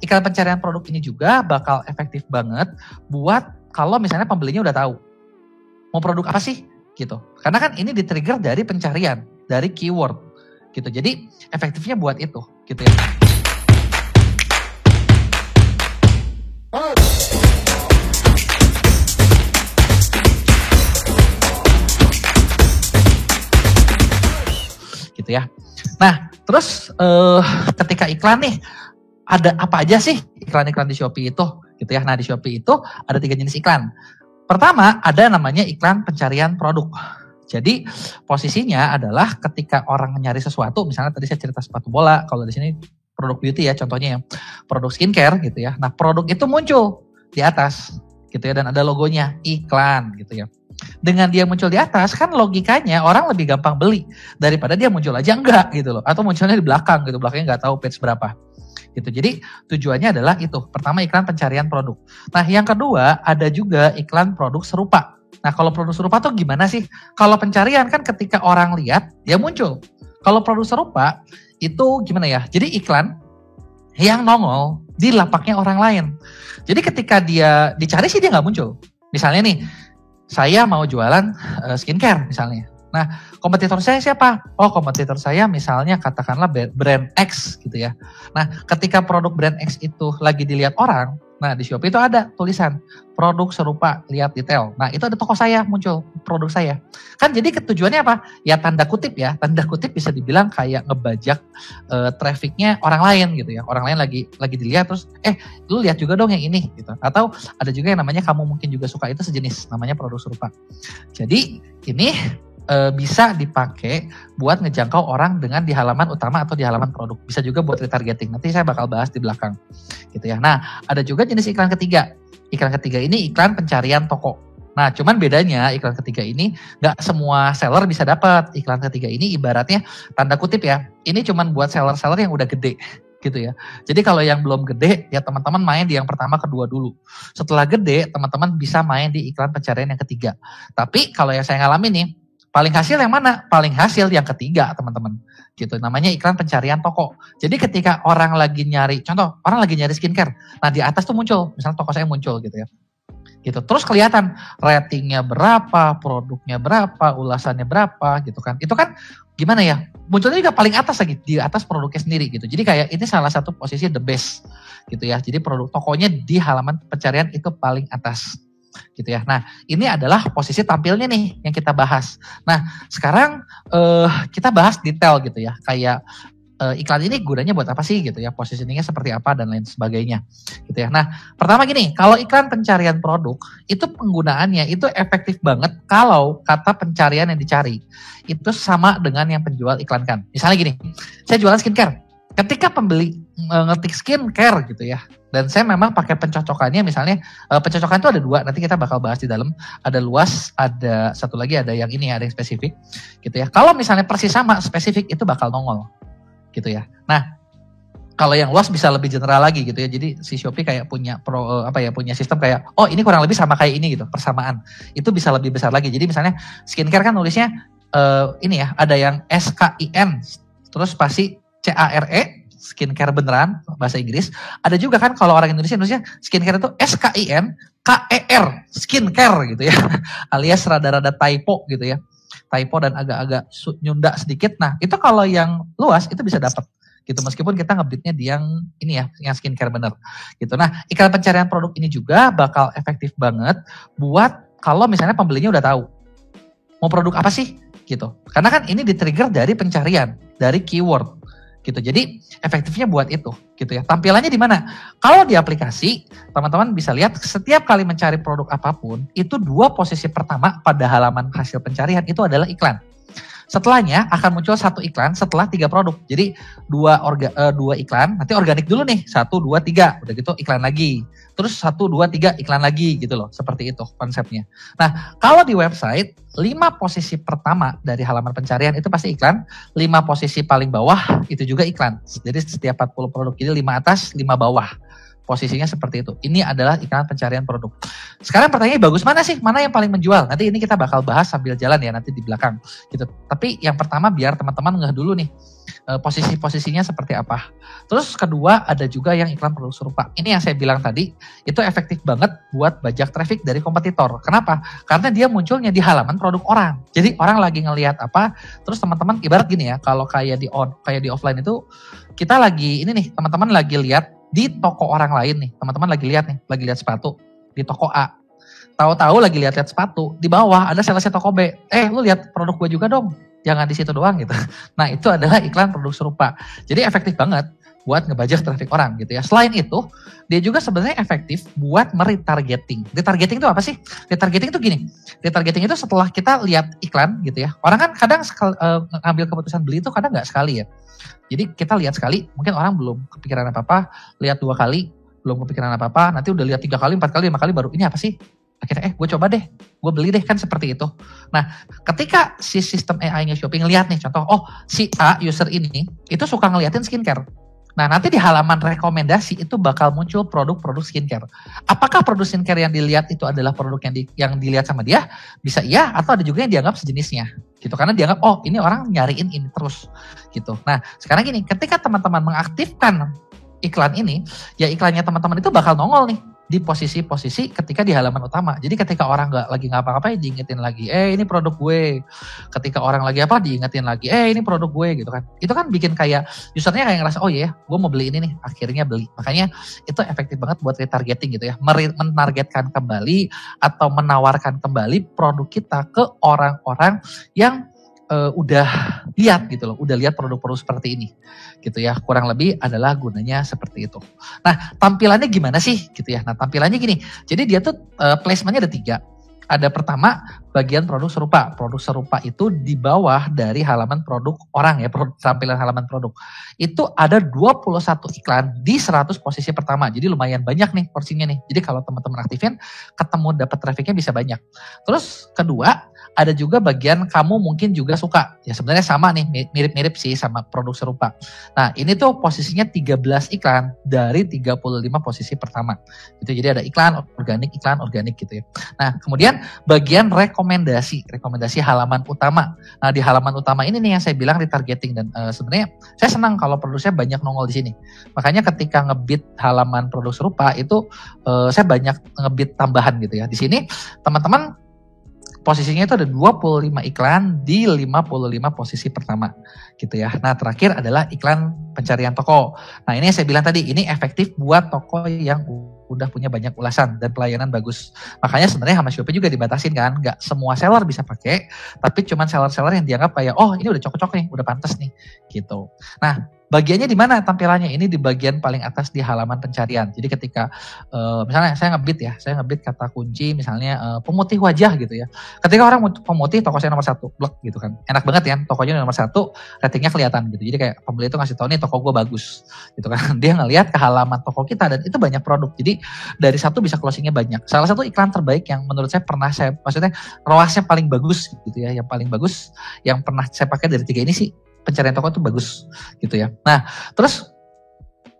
iklan pencarian produk ini juga bakal efektif banget buat kalau misalnya pembelinya udah tahu mau produk apa sih gitu. Karena kan ini di-trigger dari pencarian, dari keyword gitu. Jadi efektifnya buat itu gitu ya. Gitu ya. Nah, terus ketika iklan nih, ada apa aja sih iklan-iklan di Shopee itu? Gitu ya. Nah, di Shopee itu ada 3 jenis iklan. Pertama, ada namanya iklan pencarian produk. Jadi, posisinya adalah ketika orang nyari sesuatu, misalnya tadi saya cerita sepatu bola, kalau di sini produk beauty ya contohnya ya, produk skincare gitu ya. Nah, produk itu muncul di atas gitu ya, dan ada logonya iklan gitu ya. Dengan dia muncul di atas, kan logikanya orang lebih gampang beli daripada dia muncul aja enggak gitu loh, atau munculnya di belakang gitu, belakangnya nggak tahu page berapa gitu. Jadi tujuannya adalah itu. Pertama, iklan pencarian produk. Nah, yang kedua ada juga iklan produk serupa. Nah, kalau produk serupa tuh gimana sih? Kalau pencarian kan ketika orang lihat dia muncul. Kalau produk serupa itu gimana ya? Jadi iklan yang nongol di lapaknya orang lain. Jadi ketika dia dicari sih dia nggak muncul. Misalnya nih, saya mau jualan skincare misalnya. Nah, kompetitor saya siapa? Oh, kompetitor saya misalnya katakanlah brand X gitu ya. Nah, ketika produk brand X itu lagi dilihat orang, nah di Shopee itu ada tulisan produk serupa, lihat detail. Nah, itu ada toko saya muncul, produk saya. Kan jadi tujuannya apa? Ya tanda kutip ya, tanda kutip bisa dibilang kayak ngebajak trafficnya orang lain gitu ya. Orang lain lagi dilihat terus, lu lihat juga dong yang ini gitu. Atau ada juga yang namanya kamu mungkin juga suka, itu sejenis, namanya produk serupa. Jadi ini bisa dipakai buat ngejangkau orang dengan di halaman utama atau di halaman produk. Bisa juga buat retargeting. Nanti saya bakal bahas di belakang. Gitu ya. Nah, ada juga jenis iklan ketiga. Iklan ketiga ini iklan pencarian toko. Nah, cuman bedanya iklan ketiga ini nggak semua seller bisa dapat. Iklan ketiga ini ibaratnya tanda kutip ya. Ini cuman buat seller-seller yang udah gede. Gitu ya. Jadi kalau yang belum gede, ya teman-teman main di yang pertama, kedua dulu. Setelah gede, teman-teman bisa main di iklan pencarian yang ketiga. Tapi kalau yang saya ngalamin nih, paling hasil yang mana? Paling hasil yang ketiga, teman-teman. Gitu. Namanya iklan pencarian toko. Jadi ketika orang lagi nyari, contoh, orang lagi nyari skincare. Nah, di atas tuh muncul, misalnya toko saya muncul gitu ya. Gitu. Terus kelihatan ratingnya berapa, produknya berapa, ulasannya berapa gitu kan. Itu kan gimana ya? Munculnya juga paling atas lagi, di atas produknya sendiri gitu. Jadi kayak ini salah satu posisi the best gitu ya. Jadi produk tokonya di halaman pencarian itu paling atas. Gitu ya. Nah, ini adalah posisi tampilnya nih yang kita bahas. Nah, sekarang kita bahas detail gitu ya. Kayak iklan ini gunanya buat apa sih gitu ya, positioningnya seperti apa dan lain sebagainya gitu ya. Nah, pertama gini, kalau iklan pencarian produk itu penggunaannya itu efektif banget kalau kata pencarian yang dicari itu sama dengan yang penjual iklankan. Misalnya gini, saya jualan skincare. Ketika pembeli ngetik skincare gitu ya, dan saya memang pakai pencocokannya, misalnya pencocokan itu ada 2, nanti kita bakal bahas di dalam, ada luas, ada satu lagi, ada yang ini, ada yang spesifik gitu ya. Kalau misalnya persis sama spesifik itu bakal nongol gitu ya. Nah, kalau yang luas bisa lebih general lagi gitu ya. Jadi si Shopee kayak punya punya sistem kayak, oh ini kurang lebih sama kayak ini gitu, persamaan. Itu bisa lebih besar lagi. Jadi misalnya skincare kan nulisnya ini ya, ada yang SKIN terus spasi CARE, skincare beneran bahasa Inggris. Ada juga kan kalau orang Indonesia nulisnya skincare itu SKIN KER, skincare gitu ya. Alias rada-rada typo gitu ya. Typo dan agak-agak nyunda sedikit. Nah, itu kalau yang luas itu bisa dapat gitu, meskipun kita ngebitnya di yang ini ya, yang skincare bener gitu. Nah, iklan pencarian produk ini juga bakal efektif banget buat kalau misalnya pembelinya udah tahu mau produk apa sih gitu. Karena kan ini di-trigger dari pencarian, dari keyword gitu. Jadi efektifnya buat itu gitu ya. Tampilannya di mana? Kalau di aplikasi, teman-teman bisa lihat setiap kali mencari produk apapun, itu 2 posisi pertama pada halaman hasil pencarian itu adalah iklan. Setelahnya akan muncul 1 iklan setelah 3 produk. Jadi 2 iklan, nanti organik dulu nih. 1, 2, 3. Udah gitu iklan lagi. Terus 1, 2, 3 iklan lagi gitu loh. Seperti itu konsepnya. Nah, kalau di website, 5 posisi pertama dari halaman pencarian itu pasti iklan. 5 posisi paling bawah itu juga iklan. Jadi setiap 40 produk ini 5 atas, 5 bawah. posisinya seperti itu. Ini adalah iklan pencarian produk. Sekarang pertanyaannya bagus mana sih? Mana yang paling menjual? Nanti ini kita bakal bahas sambil jalan ya nanti di belakang gitu. Tapi yang pertama biar teman-teman ngeh dulu nih posisi-posisinya seperti apa. Terus kedua ada juga yang iklan produk serupa. Ini yang saya bilang tadi itu efektif banget buat bajak traffic dari kompetitor. Kenapa? Karena dia munculnya di halaman produk orang. Jadi orang lagi ngelihat apa, terus teman-teman ibarat gini ya, kalau kayak di offline itu kita lagi ini nih, teman-teman lagi lihat di toko orang lain nih, teman-teman lagi lihat sepatu di toko A. Tahu-tahu lagi lihat sepatu, di bawah ada salesnya toko B. Lu lihat produk gue juga dong. Jangan di situ doang gitu. Nah, itu adalah iklan produk serupa. Jadi efektif banget buat ngebajak traffic orang gitu ya. Selain itu, dia juga sebenarnya efektif buat meretargeting. Retargeting itu apa sih? Retargeting itu gini. Retargeting itu setelah kita lihat iklan gitu ya. Orang kan kadang ngambil keputusan beli itu kadang nggak sekali ya. Jadi kita lihat sekali, mungkin orang belum kepikiran apa-apa, lihat 2 kali, belum kepikiran apa-apa, nanti udah lihat 3 kali, 4 kali, 5 kali baru ini apa sih? Akhirnya gue coba deh, gue beli deh, kan seperti itu. Nah, ketika si sistem AI-nya Shopee ngeliat nih, contoh, si A user ini itu suka ngeliatin skincare. Nah, nanti di halaman rekomendasi itu bakal muncul produk-produk skincare. Apakah produk skincare yang dilihat itu adalah produk yang dilihat sama dia? Bisa iya, atau ada juga yang dianggap sejenisnya. Gitu, karena dianggap, ini orang nyariin ini terus. Gitu. Nah, sekarang gini, ketika teman-teman mengaktifkan iklan ini, ya iklannya teman-teman itu bakal nongol nih di posisi-posisi ketika di halaman utama. Jadi ketika orang nggak lagi ngapa-ngapain diingetin lagi, ini produk gue. Ketika orang lagi apa diingetin lagi, ini produk gue gitu kan. Itu kan bikin kayak usernya kayak ngerasa, gue mau beli ini nih, akhirnya beli. Makanya itu efektif banget buat retargeting gitu ya. Menargetkan kembali atau menawarkan kembali produk kita ke orang-orang yang udah lihat gitu loh, udah lihat produk-produk seperti ini gitu ya, kurang lebih adalah gunanya seperti itu. Nah, tampilannya gimana sih gitu ya? Nah, tampilannya gini, jadi dia tuh placementnya ada 3. Ada pertama bagian produk serupa. Produk serupa itu di bawah dari halaman produk orang ya, tampilan halaman produk. Itu ada 21 iklan di 100 posisi pertama. Jadi lumayan banyak nih porsinya nih. Jadi kalau teman-teman aktifin, ketemu dapat trafficnya bisa banyak. Terus kedua, ada juga bagian kamu mungkin juga suka. Ya sebenarnya sama nih, mirip-mirip sih sama produk serupa. Nah, ini tuh posisinya 13 iklan dari 35 posisi pertama. Gitu. Jadi ada iklan organik gitu ya. Nah, kemudian bagian rekomendasi halaman utama. Nah, di halaman utama ini nih yang saya bilang retargeting, dan sebenarnya saya senang kalau produk saya banyak nongol di sini. Makanya ketika ngebit halaman produk serupa itu saya banyak ngebit tambahan gitu ya. Di sini teman-teman posisinya itu ada 25 iklan di 55 posisi pertama gitu ya. Nah, terakhir adalah iklan pencarian toko. Nah, ini yang saya bilang tadi, ini efektif buat toko yang udah punya banyak ulasan dan pelayanan bagus. Makanya sebenarnya sama Shopee juga dibatasin kan, nggak semua seller bisa pakai, tapi cuma seller-seller yang dianggap kayak, ini udah cocok nih, udah pantas nih gitu. Nah, bagiannya di mana tampilannya? Ini di bagian paling atas di halaman pencarian. Jadi ketika misalnya saya ngebit kata kunci misalnya pemutih wajah gitu ya. Ketika orang pemutih, toko saya nomor 1, blek gitu kan. Enak banget ya, tokonya nomor 1, ratingnya kelihatan gitu. Jadi kayak pembeli itu ngasih tahu nih toko gue bagus gitu kan. Dia ngelihat ke halaman toko kita dan itu banyak produk. Jadi dari 1 bisa closingnya banyak. Salah satu iklan terbaik yang menurut saya maksudnya ROAS-nya paling bagus gitu ya. Yang paling bagus yang pernah saya pakai dari 3 ini sih, pencarian toko itu bagus gitu ya. Nah, terus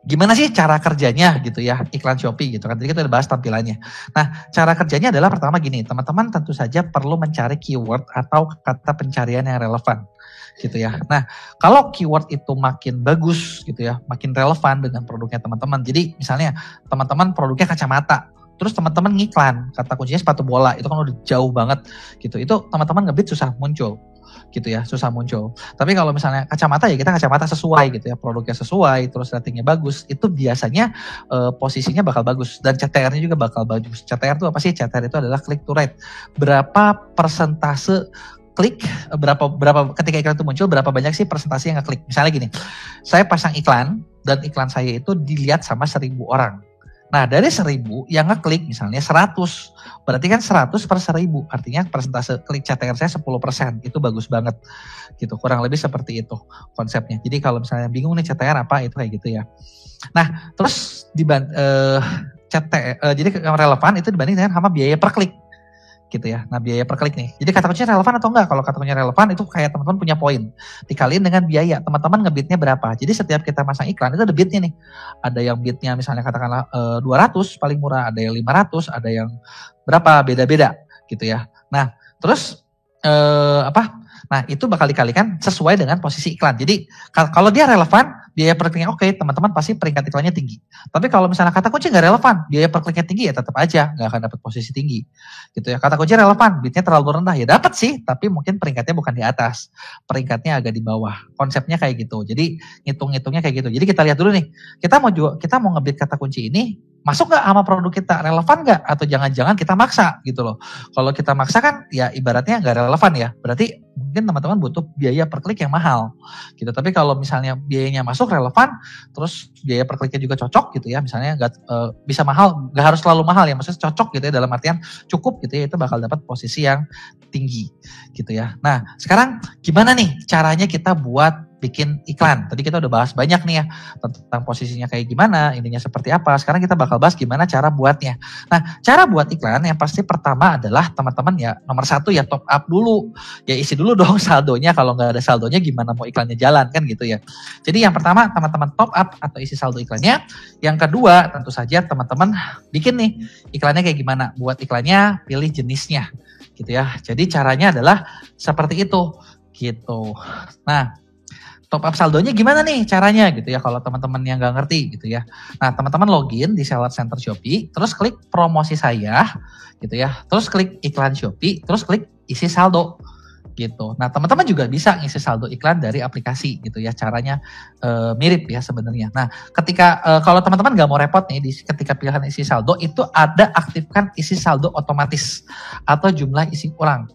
gimana sih cara kerjanya gitu ya iklan Shopee gitu kan. Jadi kita udah bahas tampilannya. Nah, cara kerjanya adalah pertama gini, teman-teman tentu saja perlu mencari keyword atau kata pencarian yang relevan gitu ya. Nah, kalau keyword itu makin bagus gitu ya, makin relevan dengan produknya teman-teman. Jadi misalnya teman-teman produknya kacamata, terus teman-teman ngiklan, kata kuncinya sepatu bola, itu kan udah jauh banget gitu. Itu teman-teman ngebit susah muncul. Gitu ya, susah muncul. Tapi kalau misalnya kacamata ya kita kacamata sesuai gitu ya, produknya sesuai, terus ratingnya bagus, itu biasanya posisinya bakal bagus dan CTR-nya juga bakal bagus. CTR itu apa sih? CTR itu adalah click to rate. Berapa persentase klik, berapa ketika iklan itu muncul, berapa banyak sih persentase yang ngeklik. Misalnya gini, saya pasang iklan dan iklan saya itu dilihat sama 1.000 orang. Nah, dari 1.000 yang ngeklik misalnya 100, berarti kan 100 per 1.000, artinya persentase klik CTR saya 10%, itu bagus banget gitu, kurang lebih seperti itu konsepnya. Jadi kalau misalnya bingung nih CTR apa, itu kayak gitu ya. Nah, terus CTR, jadi yang relevan itu dibanding dengan sama biaya per klik gitu ya. Nah, biaya per klik nih. Jadi kata kuncinya relevan atau enggak? Kalau kata kuncinya relevan itu kayak teman-teman punya poin. Dikaliin dengan biaya. Teman-teman ngebitnya berapa? Jadi setiap kita masang iklan itu ada bitnya nih. Ada yang bitnya misalnya katakanlah 200 paling murah, ada yang 500, ada yang berapa, beda-beda gitu ya. Nah, terus Nah, itu bakal dikalikan sesuai dengan posisi iklan. Jadi kalau dia relevan, biaya per kliknya oke, teman-teman pasti peringkat iklannya tinggi. Tapi kalau misalnya kata kunci nggak relevan, biaya per kliknya tinggi ya tetap aja nggak akan dapat posisi tinggi. Gitu ya. Kata kunci relevan, bitnya terlalu rendah ya dapat sih, tapi mungkin peringkatnya bukan di atas, peringkatnya agak di bawah. Konsepnya kayak gitu. Jadi ngitung-ngitungnya kayak gitu. Jadi kita lihat dulu nih, kita mau ngebit kata kunci ini masuk nggak sama produk kita, relevan nggak, atau jangan-jangan kita maksa gitu loh. Kalau kita maksa kan ya ibaratnya nggak relevan ya, berarti mungkin teman-teman butuh biaya per klik yang mahal gitu. Tapi kalau misalnya biayanya masuk relevan, terus biaya per kliknya juga cocok gitu ya, misalnya nggak bisa mahal, nggak harus selalu mahal ya, maksudnya cocok gitu ya, dalam artian cukup gitu ya, itu bakal dapat posisi yang tinggi gitu ya. Nah sekarang gimana nih caranya kita buat bikin iklan? Tadi kita udah bahas banyak nih ya tentang posisinya kayak gimana, ininya seperti apa. Sekarang kita bakal bahas gimana cara buatnya. Nah, cara buat iklan yang pasti pertama adalah teman-teman ya nomor satu ya top up dulu. Ya isi dulu dong saldonya, kalau nggak ada saldonya gimana mau iklannya jalan kan gitu ya. Jadi yang pertama teman-teman top up atau isi saldo iklannya. Yang kedua tentu saja teman-teman bikin nih iklannya kayak gimana. Buat iklannya pilih jenisnya gitu ya. Jadi caranya adalah seperti itu gitu. Nah, top up saldonya gimana nih caranya gitu ya kalau teman-teman yang nggak ngerti gitu ya. Nah teman-teman login di Seller Center Shopee, terus klik promosi saya gitu ya, terus klik iklan Shopee, terus klik isi saldo gitu. Nah teman-teman juga bisa ngisi saldo iklan dari aplikasi gitu ya, caranya mirip ya sebenarnya. Nah ketika kalau teman-teman nggak mau repot nih ketika pilihan isi saldo itu ada aktifkan isi saldo otomatis atau jumlah isi ulang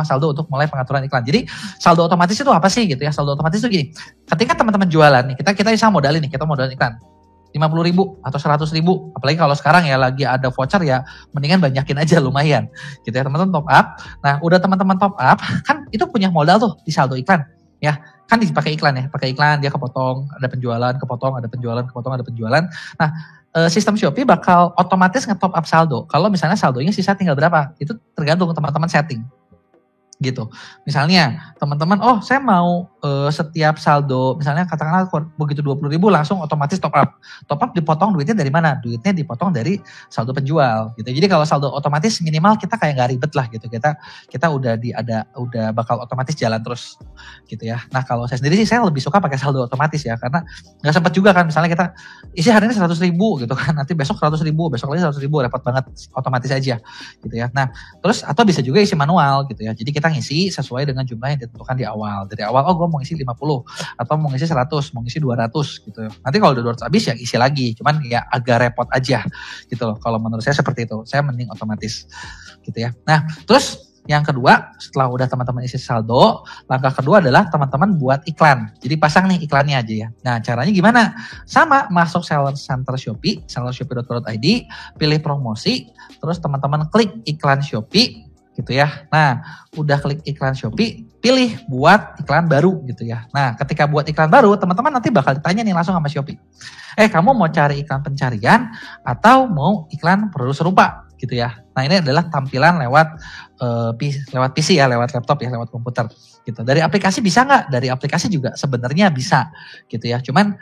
saldo untuk mulai pengaturan iklan. Jadi saldo otomatis itu apa sih gitu ya? Saldo otomatis itu gini, ketika teman-teman jualan nih, kita bisa modalin nih, kita modalin iklan 50.000 atau 100.000, apalagi kalau sekarang ya lagi ada voucher ya mendingan banyakin aja lumayan gitu ya teman-teman top up. Nah udah teman-teman top up kan itu punya modal tuh di saldo iklan ya, kan dipakai iklan ya, pakai iklan dia kepotong, ada penjualan kepotong, ada penjualan kepotong, ada penjualan. Nah sistem Shopee bakal otomatis nge-top up saldo kalau misalnya saldonya sisa tinggal berapa, itu tergantung teman-teman setting gitu. Misalnya teman-teman, oh saya mau setiap saldo, misalnya katakanlah begitu 20.000 langsung otomatis top up. Top up dipotong duitnya dari mana? Duitnya dipotong dari saldo penjual gitu. Jadi kalau saldo otomatis minimal kita kayak nggak ribet lah gitu. Kita udah bakal otomatis jalan terus gitu ya. Nah kalau saya sendiri sih saya lebih suka pakai saldo otomatis ya, karena nggak sempat juga kan, misalnya kita isi hari ini 100.000 gitu kan, nanti besok 100.000, besok lagi 100.000, repot banget, otomatis aja gitu ya. Nah terus atau bisa juga isi manual gitu ya. Jadi kita ngisi sesuai dengan jumlah yang ditentukan di awal. Dari awal, oh gue mau ngisi 50, atau mau ngisi 100, mau ngisi 200 gitu. Nanti kalau udah 200 habis ya isi lagi. Cuman ya agak repot aja gitu loh. Kalau menurut saya seperti itu. Saya mending otomatis gitu ya. Nah, terus yang kedua, setelah udah teman-teman isi saldo, langkah kedua adalah teman-teman buat iklan. Jadi pasang nih iklannya aja ya. Nah, caranya gimana? Sama, masuk Seller Center Shopee, sellershopee.co.id, pilih promosi, terus teman-teman klik iklan Shopee gitu ya. Nah, udah klik iklan Shopee, pilih buat iklan baru gitu ya. Nah, ketika buat iklan baru, teman-teman nanti bakal ditanya nih langsung sama Shopee. Kamu mau cari iklan pencarian atau mau iklan produk serupa gitu ya. Nah, ini adalah tampilan lewat PC ya, lewat laptop ya, lewat komputer gitu. Dari aplikasi bisa nggak? Dari aplikasi juga sebenarnya bisa gitu ya. Cuman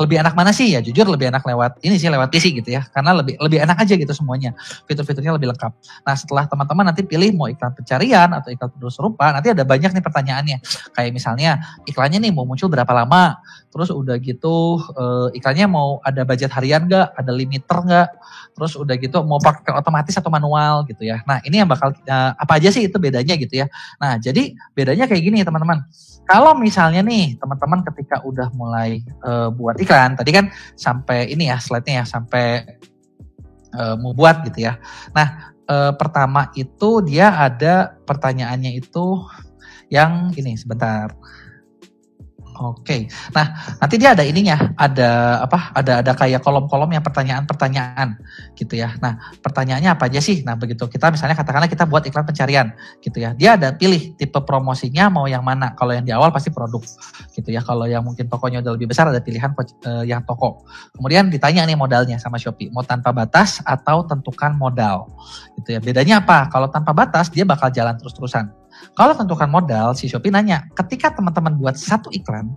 lebih enak mana sih ya? Jujur lebih enak lewat ini sih, lewat PC gitu ya. Karena lebih enak aja gitu semuanya. Fitur-fiturnya lebih lengkap. Nah, setelah teman-teman nanti pilih mau iklan pencarian atau iklan produk serupa, nanti ada banyak nih pertanyaannya. Kayak misalnya iklannya nih mau muncul berapa lama? Terus udah gitu iklannya mau ada budget harian nggak? Ada limiter nggak? Terus udah gitu mau pakai otomatis atau manual gitu ya. Nah, ini yang bakal apa aja sih itu bedanya gitu ya. Nah, jadi bedanya kayak gini teman-teman. Kalau misalnya nih teman-teman ketika udah mulai buat iklan, tadi kan sampai ini ya slide-nya ya, sampai mau buat gitu ya. Nah, pertama itu dia ada pertanyaannya itu yang ini sebentar. Oke. Nah, nanti dia ada ininya, ada apa? Ada kayak kolom-kolom yang pertanyaan-pertanyaan gitu ya. Nah, pertanyaannya apa aja sih? Nah, begitu kita misalnya katakanlah kita buat iklan pencarian gitu ya. Dia ada pilih tipe promosinya mau yang mana. Kalau yang di awal pasti produk gitu ya. Kalau yang mungkin tokonya udah lebih besar ada pilihan yang toko. Kemudian ditanya nih modalnya sama Shopee, mau tanpa batas atau tentukan modal gitu ya. Bedanya apa? Kalau tanpa batas dia bakal jalan terus-terusan. Kalau tentukan modal, si Shopee nanya, ketika teman-teman buat satu iklan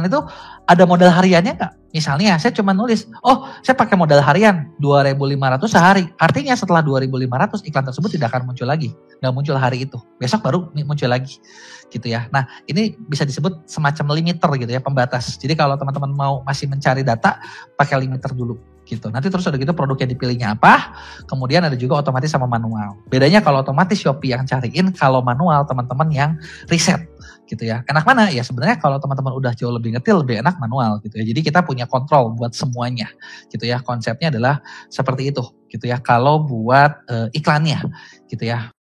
itu ada modal hariannya nggak? Misalnya saya cuma nulis, oh saya pakai modal harian 2.500 sehari. Artinya setelah 2.500 iklan tersebut tidak akan muncul lagi. Nggak muncul hari itu. Besok baru muncul lagi. Gitu ya. Nah ini bisa disebut semacam limiter gitu ya, pembatas. Jadi kalau teman-teman mau masih mencari data, pakai limiter dulu. Gitu. Nanti terus udah gitu produk yang dipilihnya apa, kemudian ada juga otomatis sama manual. Bedanya kalau otomatis Shopee yang cariin, kalau manual teman-teman yang riset gitu ya. Enak mana? Ya sebenarnya kalau teman-teman udah jauh lebih ngetil, lebih enak manual gitu ya. Jadi kita punya kontrol buat semuanya gitu ya. Konsepnya adalah seperti itu gitu ya. Kalau buat iklannya gitu ya.